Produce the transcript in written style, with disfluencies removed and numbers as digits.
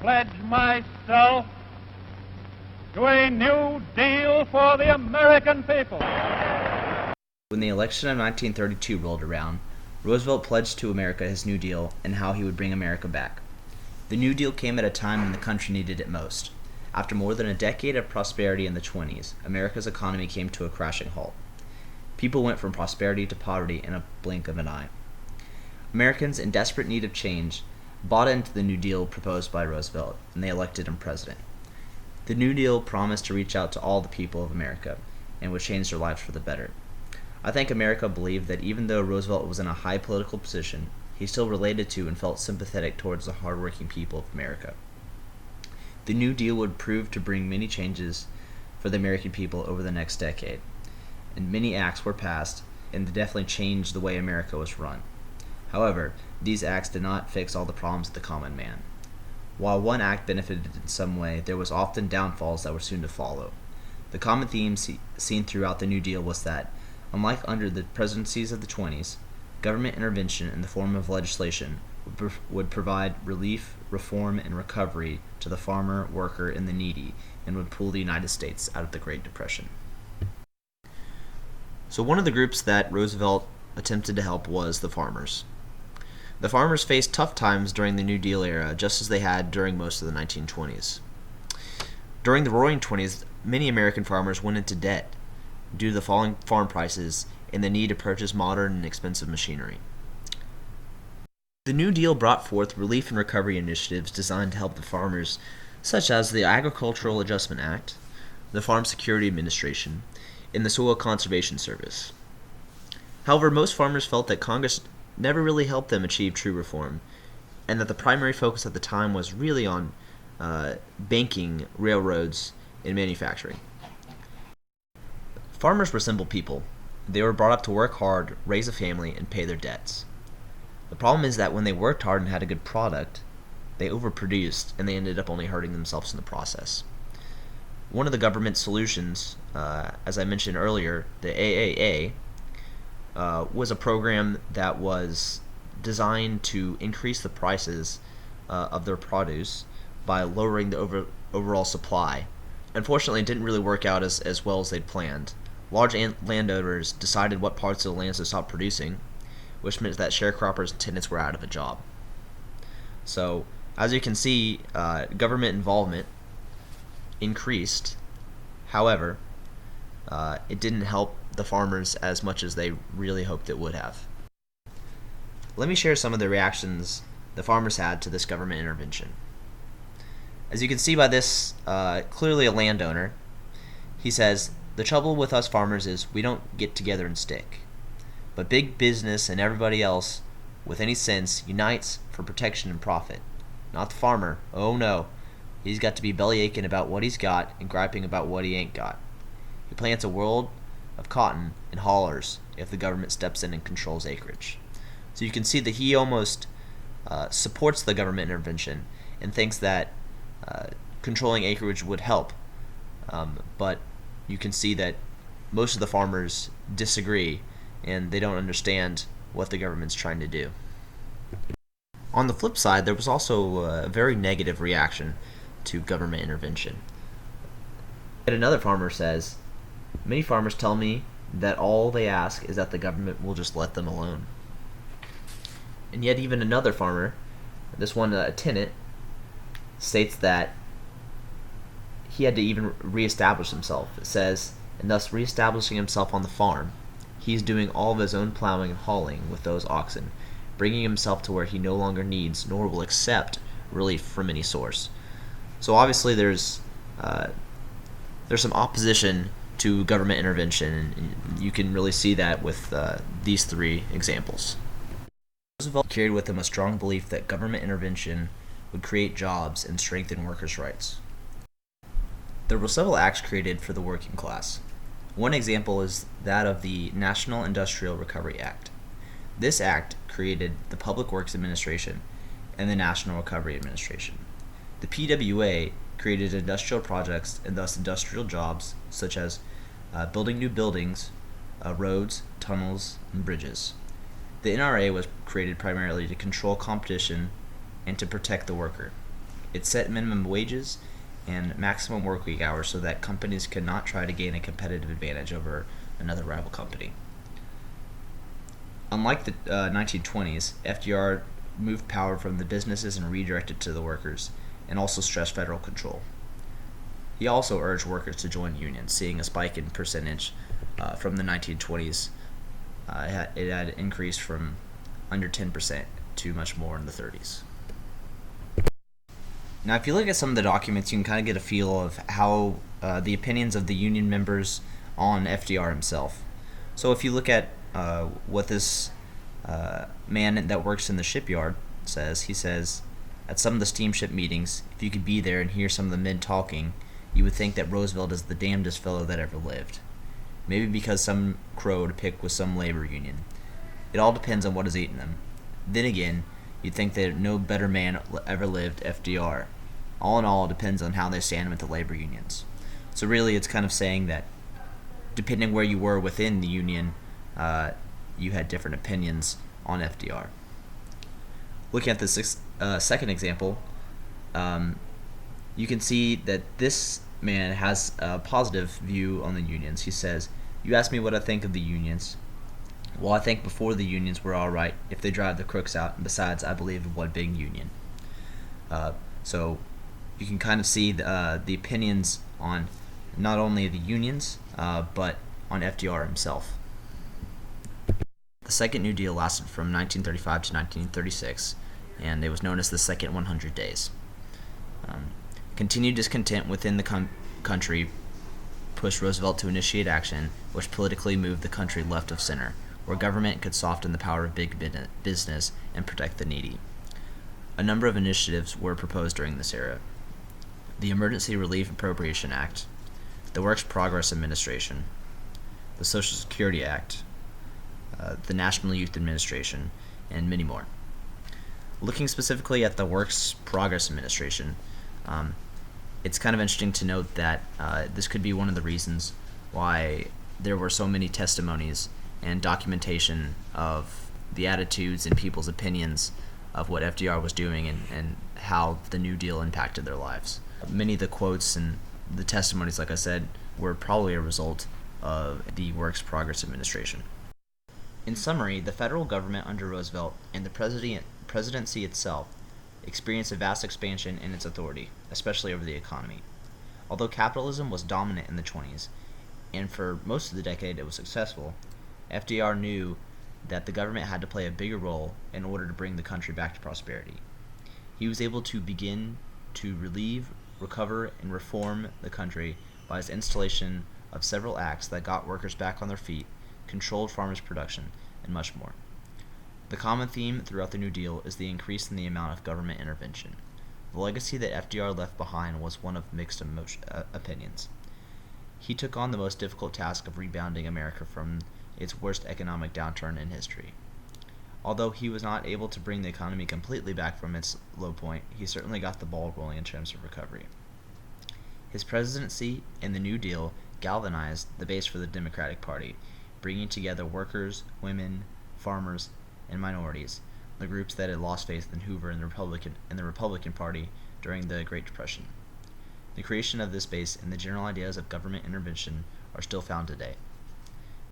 pledge myself to a New Deal for the American people. When the election of 1932 rolled around, Roosevelt pledged to America his New Deal and how he would bring America back. The New Deal came at a time when the country needed it most. After more than a decade of prosperity in the 20s, America's economy came to a crashing halt. People went from prosperity to poverty in a blink of an eye. Americans in desperate need of change bought into the New Deal proposed by Roosevelt, and they elected him president. The New Deal promised to reach out to all the people of America and would change their lives for the better. I think America believed that even though Roosevelt was in a high political position, he still related to and felt sympathetic towards the hardworking people of America. The New Deal would prove to bring many changes for the American people over the next decade, and many acts were passed and they definitely changed the way America was run. However, these acts did not fix all the problems of the common man. While one act benefited in some way, there was often downfalls that were soon to follow. The common theme seen throughout the New Deal was that, unlike under the presidencies of the 20s, government intervention in the form of legislation would provide relief, reform, and recovery to the farmer, worker, and the needy, and would pull the United States out of the Great Depression. So one of the groups that Roosevelt attempted to help was the farmers. The farmers faced tough times during the New Deal era, just as they had during most of the 1920s. During the Roaring '20s, many American farmers went into debt due to the falling farm prices and the need to purchase modern and expensive machinery. The New Deal brought forth relief and recovery initiatives designed to help the farmers, such as the Agricultural Adjustment Act, the Farm Security Administration, and the Soil Conservation Service. However, most farmers felt that Congress never really helped them achieve true reform, and that the primary focus at the time was really on banking, railroads, and manufacturing. Farmers were simple people. They were brought up to work hard, raise a family, and pay their debts. The problem is that when they worked hard and had a good product, they overproduced, and they ended up only hurting themselves in the process. One of the government solutions, as I mentioned earlier, the AAA, was a program that was designed to increase the prices of their produce by lowering the overall supply. Unfortunately, it didn't really work out as well as they'd planned. Large landowners decided what parts of the land to stop producing, which meant that sharecroppers and tenants were out of a job. So, as you can see, government involvement increased. However, it didn't help the farmers as much as they really hoped it would have. Let me share some of the reactions the farmers had to this government intervention. As you can see by this, clearly a landowner, he says, "The trouble with us farmers is we don't get together and stick. But big business and everybody else with any sense unites for protection and profit. Not the farmer. Oh no. He's got to be bellyaching about what he's got and griping about what he ain't got. He plants a world of cotton and hollers if the government steps in and controls acreage." So you can see that he almost supports the government intervention and thinks that controlling acreage would help. But you can see that most of the farmers disagree and they don't understand what the government's trying to do. On the flip side, there was also a very negative reaction to government intervention. Yet another farmer says, "Many farmers tell me that all they ask is that the government will just let them alone." And yet even another farmer, this one a tenant, states that he had to even reestablish himself. It says, "And thus reestablishing himself on the farm, he is doing all of his own plowing and hauling with those oxen, bringing himself to where he no longer needs nor will accept relief from any source." So obviously there's some opposition to government intervention, and you can really see that with these three examples. Roosevelt carried with him a strong belief that government intervention would create jobs and strengthen workers' rights. There were several acts created for the working class. One example is that of the National Industrial Recovery Act. This act created the Public Works Administration and the National Recovery Administration. The PWA created industrial projects and thus industrial jobs such as building new buildings, roads, tunnels, and bridges. The NRA was created primarily to control competition and to protect the worker. It set minimum wages and maximum work week hours so that companies could not try to gain a competitive advantage over another rival company. Unlike the 1920s, FDR moved power from the businesses and redirected to the workers, and also stressed federal control. He also urged workers to join unions, seeing a spike in percentage from the 1920s. It had increased from under 10% to much more in the 30s. Now, if you look at some of the documents, you can kind of get a feel of how the opinions of the union members on FDR himself. So if you look at what this man that works in the shipyard says, he says, at some of the steamship meetings, if you could be there and hear some of the men talking, you would think that Roosevelt is the damnedest fellow that ever lived. Maybe because some crow to pick with some labor union. It all depends on what is eating them. Then again, you'd think that no better man ever lived, FDR. All in all, it depends on how they stand with the labor unions. So really, it's kind of saying that depending where you were within the union, you had different opinions on FDR. Looking at the second example, you can see that this man has a positive view on the unions. He says, "You asked me what I think of the unions. Well, I think before the unions were all right if they drive the crooks out, and besides, I believe in one big union." So you can kind of see the opinions on not only the unions, but on FDR himself. The Second New Deal lasted from 1935 to 1936, and it was known as the Second 100 Days. Continued discontent within the country pushed Roosevelt to initiate action which politically moved the country left of center, where government could soften the power of big business and protect the needy. A number of initiatives were proposed during this era. The Emergency Relief Appropriation Act, the Works Progress Administration, the Social Security Act, the National Youth Administration, and many more. Looking specifically at the Works Progress Administration, it's kind of interesting to note that this could be one of the reasons why there were so many testimonies and documentation of the attitudes and people's opinions of what FDR was doing and how the New Deal impacted their lives. Many of the quotes and the testimonies, like I said, were probably a result of the Works Progress Administration. In summary, the federal government under Roosevelt and the presidency itself experienced a vast expansion in its authority, especially over the economy. Although capitalism was dominant in the 20s, and for most of the decade it was successful, FDR knew that the government had to play a bigger role in order to bring the country back to prosperity. He was able to begin to relieve, recover, and reform the country by his installation of several acts that got workers back on their feet, controlled farmers' production, and much more. The common theme throughout the New Deal is the increase in the amount of government intervention. The legacy that FDR left behind was one of mixed opinions. He took on the most difficult task of rebounding America from its worst economic downturn in history. Although he was not able to bring the economy completely back from its low point, he certainly got the ball rolling in terms of recovery. His presidency and the New Deal galvanized the base for the Democratic Party, bringing together workers, women, farmers, and minorities, the groups that had lost faith in Hoover and the Republican Party during the Great Depression. The creation of this base and the general ideas of government intervention are still found today.